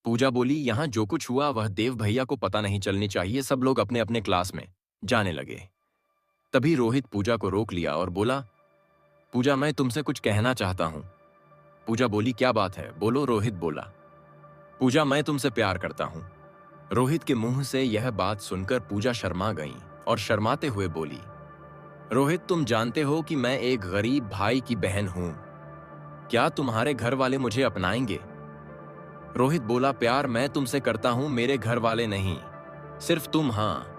पूजा बोली, यहाँ जो कुछ हुआ वह देव भैया को पता नहीं चलनी चाहिए। सब लोग अपने अपने क्लास में जाने लगे। तभी रोहित पूजा को रोक लिया और बोला, पूजा मैं तुमसे कुछ कहना चाहता हूँ। पूजा बोली, क्या बात है, बोलो। रोहित बोला, पूजा मैं तुमसे प्यार करता हूँ। रोहित के मुंह से यह बात सुनकर पूजा शर्मा गई और शर्माते हुए बोली, रोहित तुम जानते हो कि मैं एक गरीब भाई की बहन हूं। क्या तुम्हारे घर वाले मुझे अपनाएंगे? रोहित बोला, प्यार मैं तुमसे करता हूं, मेरे घर वाले नहीं, सिर्फ तुम। हाँ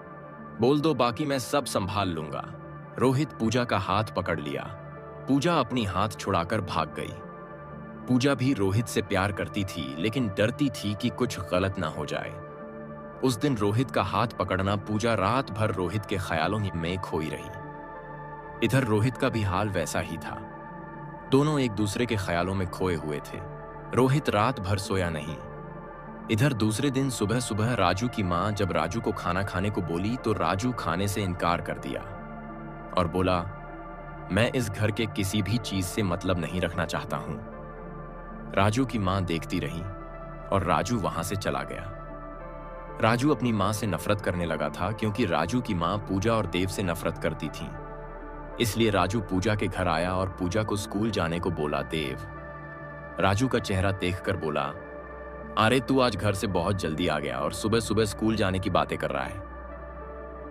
बोल दो, बाकी मैं सब संभाल लूंगा। रोहित पूजा का हाथ पकड़ लिया। पूजा अपनी हाथ छुड़ाकर भाग गई। पूजा भी रोहित से प्यार करती थी, लेकिन डरती थी कि कुछ गलत ना हो जाए। उस दिन रोहित का हाथ पकड़ना पूजा रात भर रोहित के ख्यालों में खोई रही। इधर रोहित का भी हाल वैसा ही था। दोनों एक दूसरे के ख्यालों में खोए हुए थे। रोहित रात भर सोया नहीं। इधर दूसरे दिन सुबह सुबह राजू की मां जब राजू को खाना खाने को बोली तो राजू खाने से इनकार कर दिया और बोला, मैं इस घर के किसी भी चीज से मतलब नहीं रखना चाहता हूं। राजू की मां देखती रही और राजू वहां से चला गया। राजू अपनी मां से नफरत करने लगा था, क्योंकि राजू की मां पूजा और देव से नफरत करती थी। इसलिए राजू पूजा के घर आया और पूजा को स्कूल जाने को बोला। देव राजू का चेहरा देखकर बोला, अरे तू आज घर से बहुत जल्दी आ गया और सुबह सुबह स्कूल जाने की बातें कर रहा है,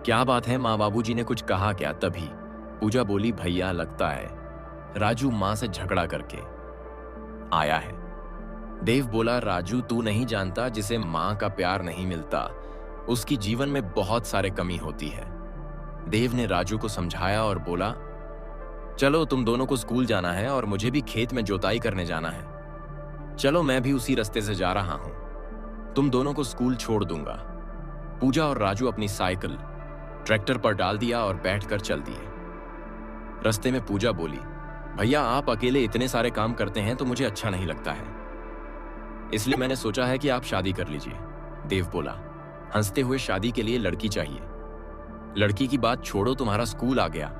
क्या बात है? माँ बाबूजी ने कुछ कहा क्या? तभी पूजा बोली, भैया लगता है राजू माँ से झगड़ा करके आया है। देव बोला, राजू तू नहीं जानता, जिसे माँ का प्यार नहीं मिलता उसकी जीवन में बहुत सारे कमी होती है। देव ने राजू को समझाया और बोला, चलो तुम दोनों को स्कूल जाना है और मुझे भी खेत में जोताई करने जाना है। चलो मैं भी उसी रास्ते से जा रहा हूं, तुम दोनों को स्कूल छोड़ दूंगा। पूजा और राजू अपनी साइकिल ट्रैक्टर पर डाल दिया और बैठकर चल दिए। रास्ते में पूजा बोली, भैया आप अकेले इतने सारे काम करते हैं तो मुझे अच्छा नहीं लगता है, इसलिए मैंने सोचा है कि आप शादी कर लीजिए। देव बोला हंसते हुए, शादी के लिए लड़की चाहिए? लड़की की बात छोड़ो, तुम्हारा स्कूल आ गया।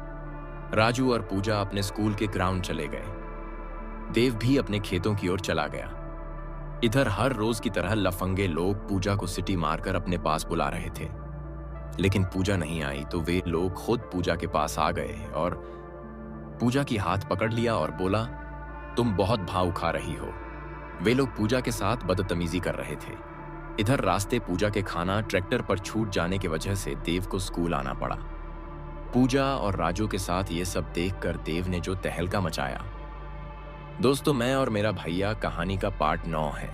राजू और पूजा अपने स्कूल के ग्राउंड चले गए। देव भी अपने खेतों की ओर चला गया। इधर हर रोज की तरह लफंगे लोग पूजा को सिटी मारकर अपने पास बुला रहे थे, लेकिन पूजा नहीं आई तो वे लोग खुद पूजा के पास आ गए और पूजा की हाथ पकड़ लिया और बोला, तुम बहुत भाव खा रही हो। वे लोग पूजा के साथ बदतमीजी कर रहे थे। इधर रास्ते पूजा के खाना ट्रैक्टर पर छूट जाने की वजह से देव को स्कूल आना पड़ा। पूजा और राजू के साथ ये सब देखकर देव ने जो तहलका मचाया। दोस्तों, मैं और मेरा भैया कहानी का पार्ट 9 है।